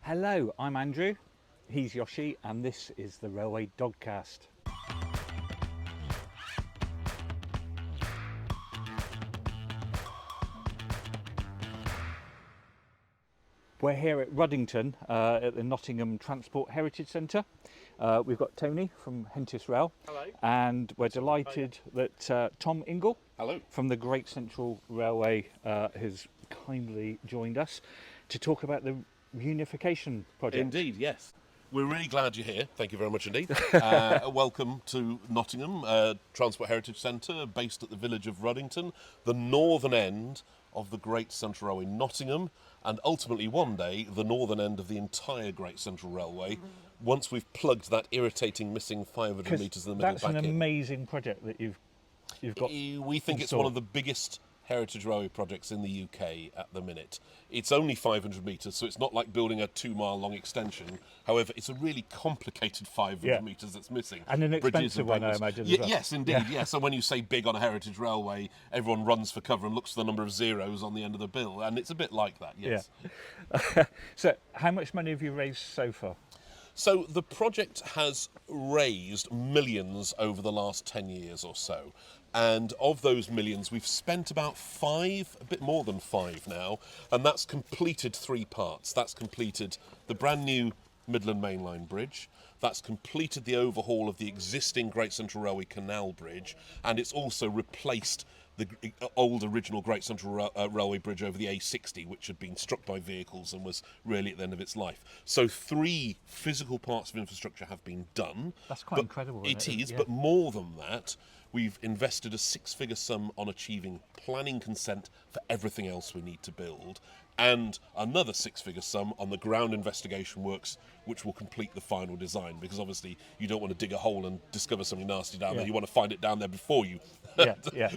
Hello, I'm Andrew, he's Yoshi, and this is the Railway Dogcast. We're here at Ruddington at the Nottingham Transport Heritage Centre. We've got Tony from Hentis Rail. Hello. And we're delighted that Tom Ingall Hello. from the Great Central Railway has kindly joined us to talk about the reunification project. Indeed, yes. We're really glad you're here. Thank you very much indeed. Welcome to Nottingham Transport Heritage Centre, based at the village of Ruddington, the northern end of the Great Central Railway, Nottingham, and ultimately one day the northern end of the entire Great Central Railway, once we've plugged that irritating missing 500 metres in the middle that's back an in. amazing project that you've got. We think it's one of the biggest heritage railway projects in the UK at the minute. It's only 500 metres, so it's not like building a 2-mile long extension. However, it's a really complicated 500 metres that's missing. And an expensive one, I imagine. As well. Yes, indeed, yes. And when you say big on a heritage railway, everyone runs for cover and looks for the number of zeros on the end of the bill. And it's a bit like that, yes. Yeah. So how much money have you raised so far? So the project has raised millions over the last 10 years or so. And of those millions, we've spent about 5, a bit more than 5 now, and that's completed 3 parts. That's completed the brand new Midland Main Line Bridge, that's completed the overhaul of the existing Great Central Railway Canal Bridge, and it's also replaced the old original Great Central Railway Bridge over the A60, which had been struck by vehicles and was really at the end of its life. So 3 physical parts of infrastructure have been done. That's quite incredible. It is, yeah. But more than that, we've invested a 6-figure sum on achieving planning consent for everything else we need to build, and another 6-figure sum on the ground investigation works, which will complete the final design, because obviously you don't want to dig a hole and discover something nasty down there. You want to find it down there before you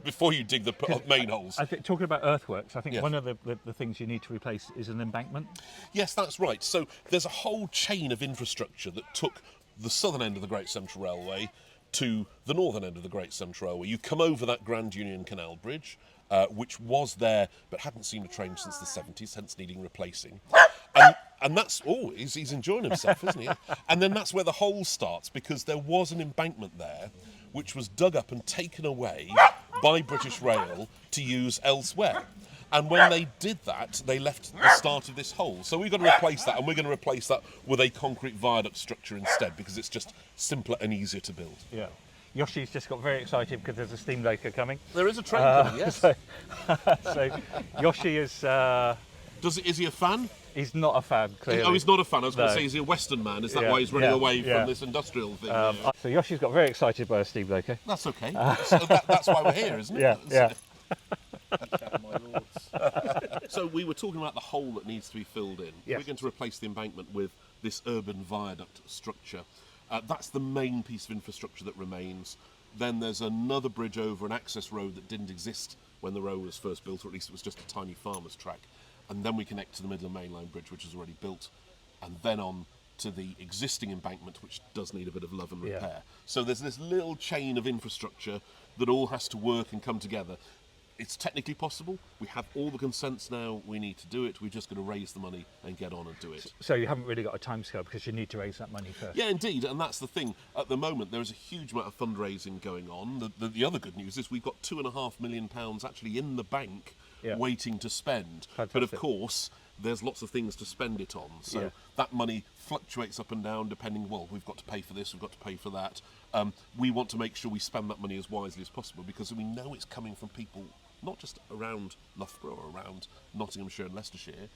before you dig the main holes. I think, talking about earthworks, I think one of the things you need to replace is an embankment. Yes, that's right. So there's a whole chain of infrastructure that took the southern end of the Great Central Railway to the northern end of the Great Central Railway. You come over that Grand Union Canal Bridge, which was there but hadn't seen a train since the 70s, hence needing replacing. And that's, he's enjoying himself, isn't he? And then that's where the hole starts, because there was an embankment there which was dug up and taken away by British Rail to use elsewhere. And when they did that, they left the start of this hole. So we've got to replace that, and we're going to replace that with a concrete viaduct structure instead, because it's just simpler and easier to build. Yeah. Yoshi's just got very excited because there's a steam loco coming. There is a train coming, yes. So Yoshi is... Is he a fan? He's not a fan, clearly. Oh, he's not a fan. I was going to say, is he a Western man? Is that why he's running away from this industrial thing? So Yoshi's got very excited by a steam loco. That's okay. That's why we're here, isn't it? Yeah. So we were talking about the hole that needs to be filled in. Yes. We're going to replace the embankment with this urban viaduct structure. That's the main piece of infrastructure that remains. Then there's another bridge over an access road that didn't exist when the road was first built, or at least it was just a tiny farmer's track. And then we connect to the Midland Main Line Bridge, which is already built, and then on to the existing embankment, which does need a bit of love and repair. Yeah. So there's this little chain of infrastructure that all has to work and come together. It's technically possible. We have all the consents now. We need to do it. We've just got to raise the money and get on and do it. So you haven't really got a timescale because you need to raise that money first. Yeah, indeed, and that's the thing. At the moment, there is a huge amount of fundraising going on. The other good news is we've got £2.5 million actually in the bank waiting to spend. Fantastic. But of course, there's lots of things to spend it on. So that money fluctuates up and down depending, we've got to pay for this, we've got to pay for that. We want to make sure we spend that money as wisely as possible, because we know it's coming from people not just around Loughborough or around Nottinghamshire and Leicestershire,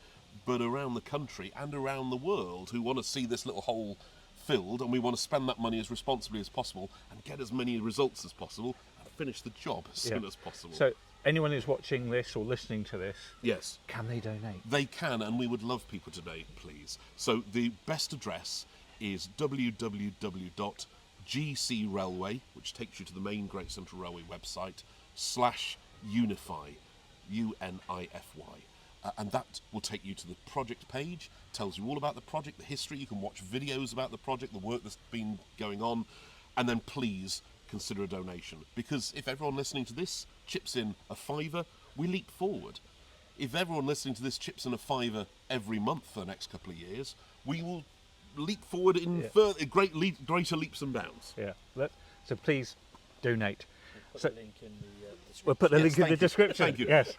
but around the country and around the world, who want to see this little hole filled, and we want to spend that money as responsibly as possible and get as many results as possible and finish the job as soon as possible. So anyone who's watching this or listening to this, yes, can they donate? They can, and we would love people to donate, please. So the best address is www.gcrailway, which takes you to the main Great Central Railway website, /unify, UNIFY. And that will take you to the project page, tells you all about the project, the history. You can watch videos about the project, the work that's been going on, and then please consider a donation. Because if everyone listening to this chips in a £5, we leap forward. if everyone listening to this chips in a fiver every month for the next couple of years, we will leap forward in greater leaps and bounds. Yeah. So please donate. Put the link in the description. We'll put the link in the description. Thank you. Yes.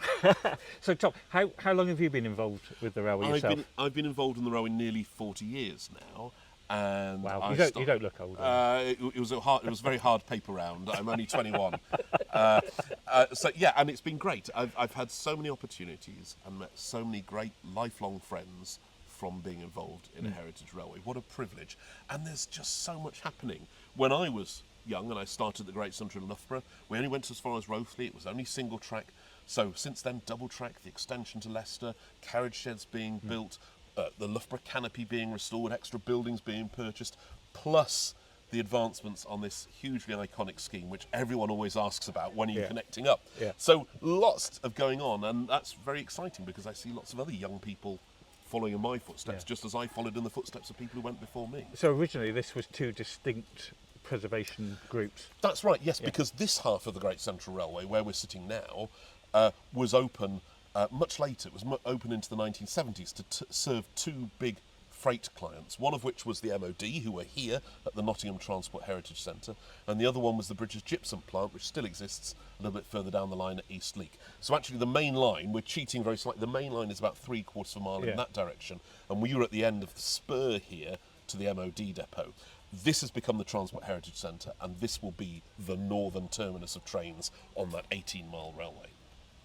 So Tom, how long have you been involved with the railway yourself? I've been involved in the railway nearly 40 years now. And wow, you don't look old. It was a very hard paper round. I'm only 21. So yeah, and it's been great. I've had so many opportunities and met so many great lifelong friends from being involved in a heritage railway. What a privilege. And there's just so much happening. When I was young and I started the Great Centre in Loughborough, we only went as far as Rothley. It was only single track. So since then, double track, the extension to Leicester, carriage sheds being built, the Loughborough canopy being restored, extra buildings being purchased, plus the advancements on this hugely iconic scheme, which everyone always asks about, when are you connecting up? Yeah. So lots of going on, and that's very exciting because I see lots of other young people following in my footsteps, just as I followed in the footsteps of people who went before me. So originally this was two distinct preservation groups. That's right, yes, because this half of the Great Central Railway, where we're sitting now, was open much later. It was open into the 1970s to serve two big freight clients, one of which was the MOD, who were here at the Nottingham Transport Heritage Centre, and the other one was the British Gypsum plant, which still exists a little bit further down the line at East Leek. So actually the main line, we're cheating very slightly, the main line is about 3/4 of a mile in that direction, and we were at the end of the spur here to the MOD depot. This has become the Transport Heritage Centre, and this will be the northern terminus of trains on that 18-mile railway.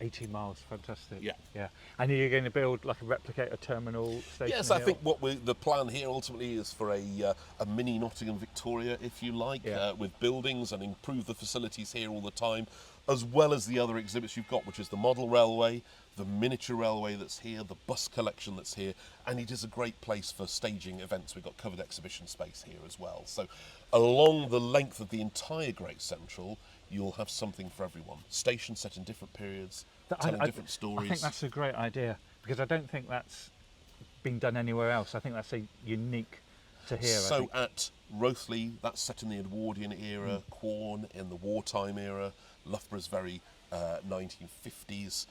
18 miles, fantastic. Yeah. And you're going to build like a replicator terminal station? Yes, I think the plan here ultimately is for a mini Nottingham Victoria, if you like, with buildings, and improve the facilities here all the time, as well as the other exhibits you've got, which is the model railway, the miniature railway that's here, the bus collection that's here, and it is a great place for staging events. We've got covered exhibition space here as well. So along the length of the entire Great Central, you'll have something for everyone. Stations set in different periods, telling different stories. I think that's a great idea, because I don't think that's been done anywhere else. I think that's a unique to here. So at Rothley, that's set in the Edwardian era, Quorn in the wartime era, Loughborough's very 1950s,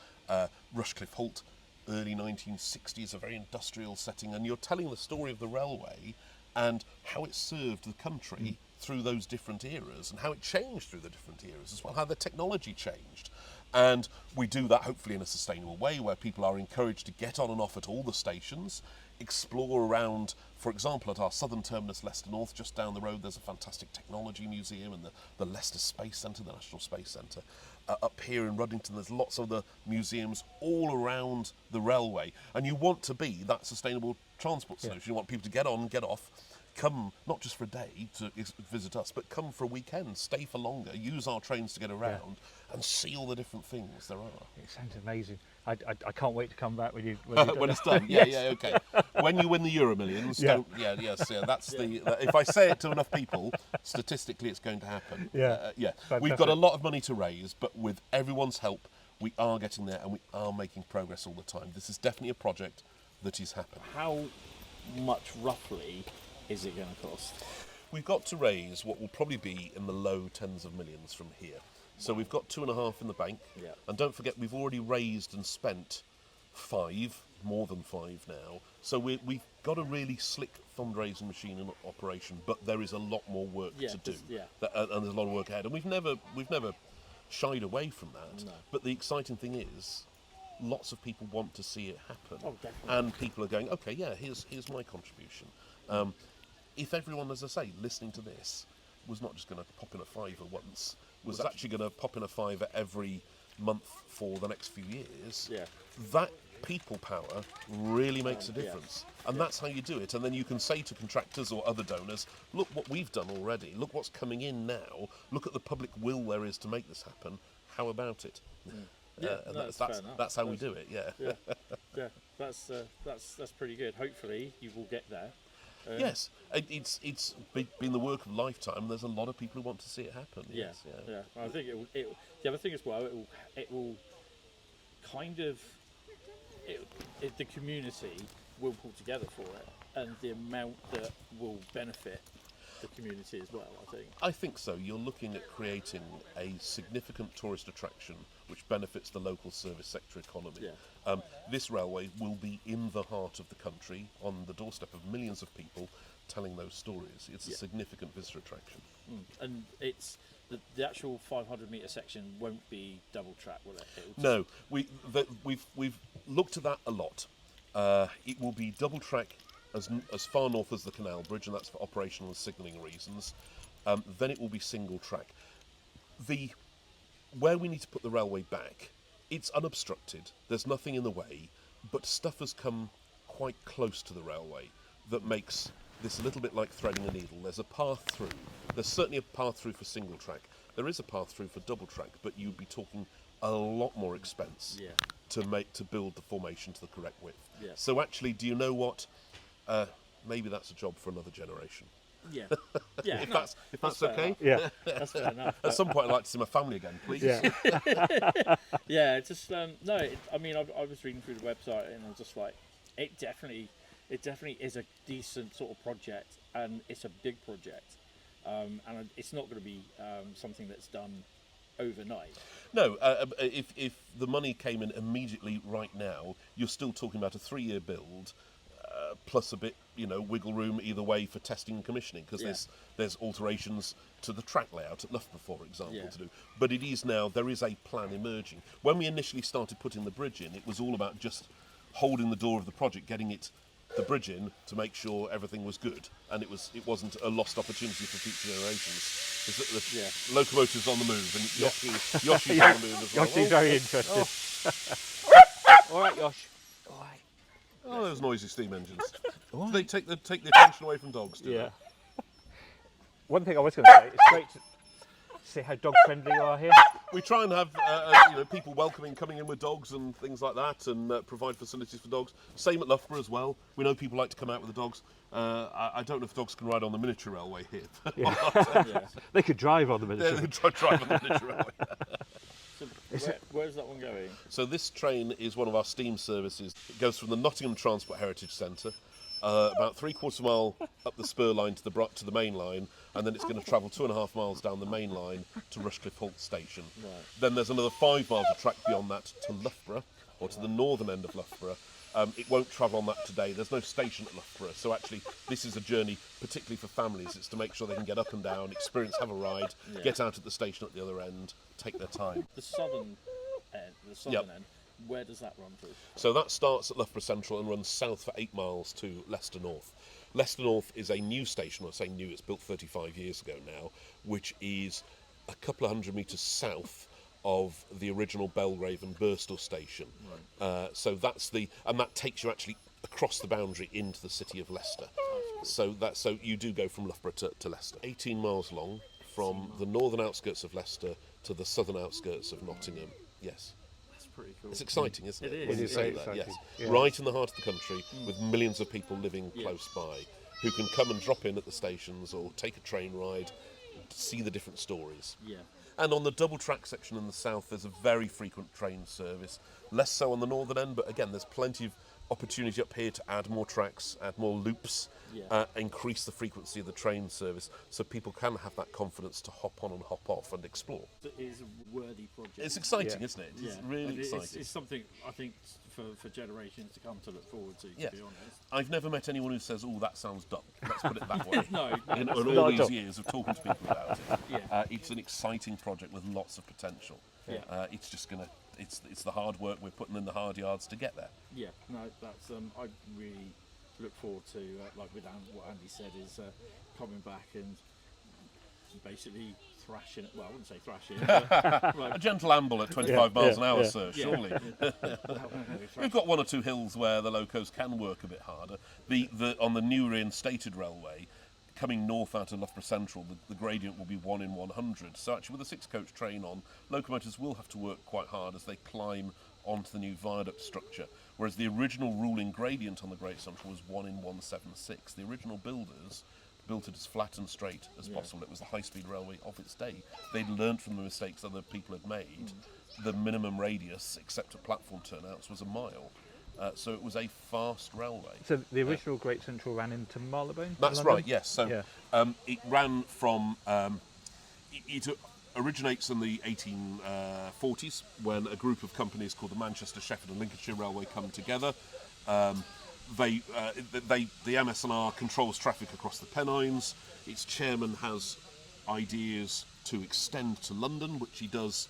Rushcliffe Holt, early 1960s, a very industrial setting, and you're telling the story of the railway and how it served the country through those different eras, and how it changed through the different eras as well, how the technology changed. And we do that hopefully in a sustainable way, where people are encouraged to get on and off at all the stations, explore around. For example, at our southern terminus, Leicester North, just down the road, there's a fantastic technology museum, and the Leicester Space Centre, the National Space Centre. Up here in Ruddington, there's lots of the museums all around the railway, and you want to be that sustainable transport solution. You want people to get on, get off, come not just for a day to visit us, but come for a weekend, stay for longer, use our trains to get around, and see all the different things there are. It sounds amazing. I can't wait to come back when you when it's done. Yeah, okay. When you win the Euro Millions, that's if I say it to enough people, statistically it's going to happen. We've got a lot of money to raise, but with everyone's help, we are getting there, and we are making progress all the time. This is definitely a project that is happening. How much roughly is it going to cost? We've got to raise what will probably be in the low tens of millions from here. So we've got 2.5 in the bank, and don't forget we've already raised and spent 5, more than 5 now. So we've got a really slick fundraising machine in operation, but there is a lot more work to do, and there's a lot of work ahead. And we've never shied away from that. No. But the exciting thing is, lots of people want to see it happen, and people are going, okay, here's my contribution. If everyone, as I say, listening to this, was not just going to pop in a fiver once, was actually going to pop in a fiver every month for the next few years, that people power really makes a difference. And that's how you do it. And then you can say to contractors or other donors, look what we've done already, look what's coming in now, look at the public will there is to make this happen, how about it? That's how we do it, That's pretty good. Hopefully you will get there. Yes, it's been the work of a lifetime. There's a lot of people who want to see it happen. I think the other thing as well, it will kind of the community will pull together for it, and the amount that will benefit the community as well, I think. I think so. You're looking at creating a significant tourist attraction which benefits the local service sector economy. Yeah. This railway will be in the heart of the country, on the doorstep of millions of people telling those stories. It's a significant visitor attraction. And it's the actual 500-metre section won't be double track, will it? No, we've looked at that a lot. It will be double track as far north as the Canal Bridge, and that's for operational and signalling reasons. Then it will be single track. Where we need to put the railway back, it's unobstructed. There's nothing in the way, but stuff has come quite close to the railway that makes this a little bit like threading a needle. There's a path through. There's certainly a path through for single track. There is a path through for double track, but you'd be talking a lot more expense to build the formation to the correct width. Yeah. So actually, do you know what? Maybe that's a job for another generation. Yeah. Yeah. If that's okay. Yeah. That's fair enough. At some point, I'd like to see my family again, please. Yeah. Yeah, just no. I mean, I was reading through the website and I was just like, it definitely is a decent sort of project, and it's a big project, and it's not going to be something that's done overnight. No, if the money came in immediately right now, you're still talking about a 3-year build, plus a bit, wiggle room either way for testing and commissioning, because there's alterations to the track layout at Loughborough, for example, to do. But there is a plan emerging. When we initially started putting the bridge in, it was all about just holding the door of the project, getting the bridge in to make sure everything was good, and it wasn't a lost opportunity for future generations. The locomotives on the move, and Yoshi's on the move as well. Yoshi's very interested. All right, Yosh. All right. Oh, those noisy steam engines. Do they take the attention away from dogs? Do Yeah. One thing I was going to say, it's great to see how dog friendly you are here. We try and have people coming in with dogs and things like that, and provide facilities for dogs. Same at Loughborough as well. We know people like to come out with the dogs. I don't know if dogs can ride on the miniature railway here. They could drive on the Yeah, miniature. they drive on the miniature railway. So where's that one going? So this train is one of our steam services. It goes from the Nottingham Transport Heritage Centre, about 3/4 mile up the spur line to the main line, and then it's going to travel 2.5 miles down the main line to Rushcliffe Halt Station. Right. Then there's another 5 miles of track beyond that to Loughborough, or to the northern end of Loughborough. It won't travel on that today. There's no station at Loughborough, so actually this is a journey particularly for families. It's to make sure they can get up and down, have a ride, get out at the station at the other end, take their time. The southern end. Where does that run through? So that starts at Loughborough Central and runs south for 8 miles to Leicester North. Leicester North is a new station. I say new, it's built 35 years ago now, which is a couple of hundred metres south of the original Belgrave and Birstall station. Right. So that takes you actually across the boundary into the city of Leicester. So you do go from Loughborough to Leicester. 18 miles long from the northern outskirts of Leicester to the southern outskirts of Nottingham. Yes. Pretty cool. It's exciting, isn't it? It is. When you It is say very that, exciting. yes. Yeah. Right in the heart of the country, with millions of people living close by, who can come and drop in at the stations or take a train ride, to see the different stories. Yeah. And on the double track section in the south, there's a very frequent train service. Less so on the northern end, but again, there's plenty of opportunity up here to add more tracks, add more loops, increase the frequency of the train service, so people can have that confidence to hop on and hop off and explore. It is a worthy project. It's exciting, isn't it? It's really And exciting. It's something I think for generations to come to look forward to be honest. I've never met anyone who says, "Oh, that sounds dull." Let's put it that way. No, In that's all not these dull. years of talking to people about it, Yeah. it's an exciting project with lots of potential. Yeah. It's just it's the hard work we're putting in the hard yards to get there. Yeah, no, that's I really look forward to like with what Andy said is coming back and basically thrashing. Well, I wouldn't say thrashing. But, A like, gentle amble at 25 miles an hour, sir. Yeah. Surely. We've got 1 or 2 hills where the locos can work a bit harder. On the new reinstated railway, coming north out of Loughborough Central, the gradient will be 1 in 100. So actually, with a 6-coach train on, locomotives will have to work quite hard as they climb onto the new viaduct structure. Whereas the original ruling gradient on the Great Central was 1 in 176. The original builders built it as flat and straight as possible. It was the high-speed railway of its day. They'd learned from the mistakes other people had made. The minimum radius, except at platform turnouts, was a mile. So it was a fast railway. So the original Great Central ran into Marylebone? That's London? right, yes. So it ran from, it originates in the 1840s when a group of companies called the Manchester, Sheffield and Lincolnshire Railway come together. The MS&R controls traffic across the Pennines. Its chairman has ideas to extend to London, which he does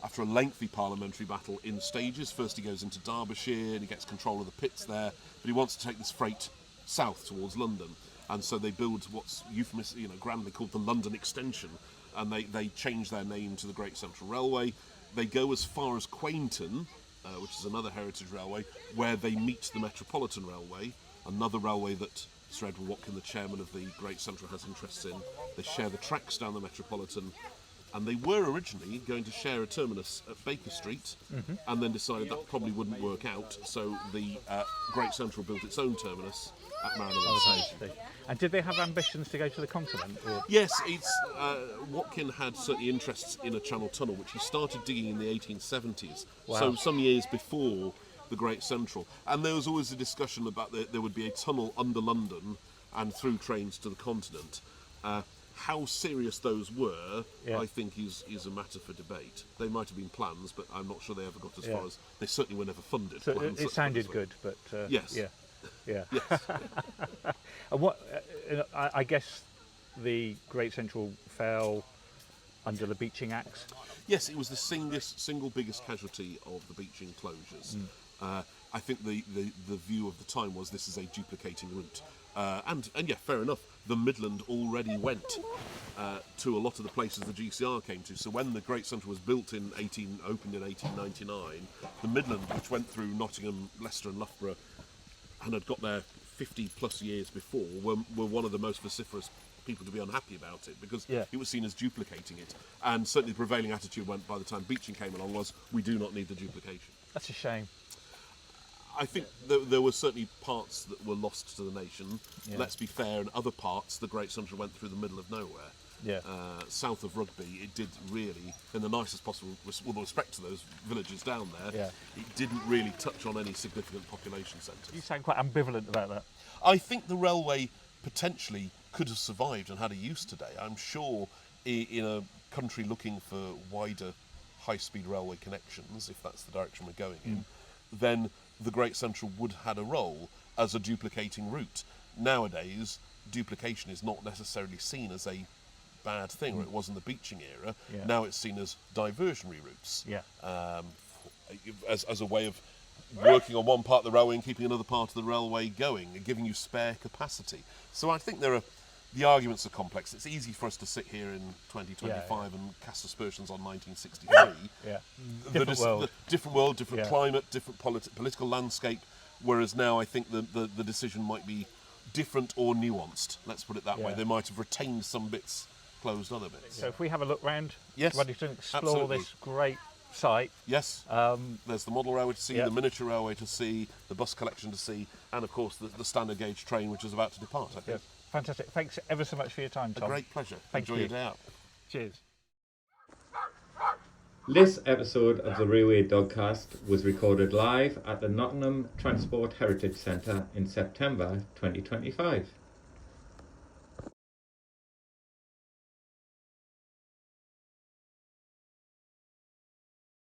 after a lengthy parliamentary battle in stages. First he goes into Derbyshire and he gets control of the pits there, but he wants to take this freight south towards London. And so they build what's grandly called the London Extension, and they change their name to the Great Central Railway. They go as far as Quainton, which is another heritage railway, where they meet the Metropolitan Railway, another railway that Sir Edward Watkin, the chairman of the Great Central, has interests in. They share the tracks down the Metropolitan, and they were originally going to share a terminus at Baker Street, and then decided that probably wouldn't work out, so the Great Central built its own terminus at Marylebone Station. And did they have ambitions to go to the continent? Or? Yes, Watkin had certainly interests in a Channel tunnel, which he started digging in the 1870s, so some years before the Great Central. And there was always a discussion about there would be a tunnel under London and through trains to the continent. How serious those were, I think, is a matter for debate. They might have been plans, but I'm not sure they ever got as far as... They certainly were never funded. So plans, it sounded good, but... yes. Yeah. Yes. And what I guess the Great Central fell under the Beeching Axe. Yes, it was the single biggest casualty of the Beeching closures. I think the view of the time was this is a duplicating route. And yeah, fair enough, the Midland already went to a lot of the places the GCR came to. So when the Great Central was opened in 1899, the Midland, which went through Nottingham, Leicester and Loughborough, and had got there 50 plus years before, were one of the most vociferous people to be unhappy about it, because it was seen as duplicating it. And certainly the prevailing attitude by the time Beeching came along was, we do not need the duplication. That's a shame. I think there were certainly parts that were lost to the nation. Let's be fair, in other parts, the Great Central went through the middle of nowhere. South of Rugby, it did really, in the nicest possible, with respect to those villages down there, it didn't really touch on any significant population centres. You sound quite ambivalent about that. I think the railway potentially could have survived and had a use today. I'm sure in a country looking for wider high-speed railway connections, if that's the direction we're going in, then the Great Central would have had a role as a duplicating route. Nowadays, duplication is not necessarily seen as a bad thing, or it was in the Beeching era. Now it's seen as diversionary routes, as a way of working on one part of the railway and keeping another part of the railway going and giving you spare capacity. So I think the arguments are complex. It's easy for us to sit here in 2025 and cast aspersions on 1963. Different world, different climate, different political landscape, whereas now I think the decision might be different or nuanced. Let's put it that way. They might have retained some bits, closed other bits. So if we have a look round, yes, ready to explore this great site. Yes, there's the model railway to see, the miniature railway to see, the bus collection to see, and of course the standard gauge train which is about to depart, I think. Fantastic. Thanks ever so much for your time, Tom. A great pleasure. Thank Enjoy you. your day out. Cheers. This episode of the Railway Dogcast was recorded live at the Nottingham Transport Heritage Centre in September 2025.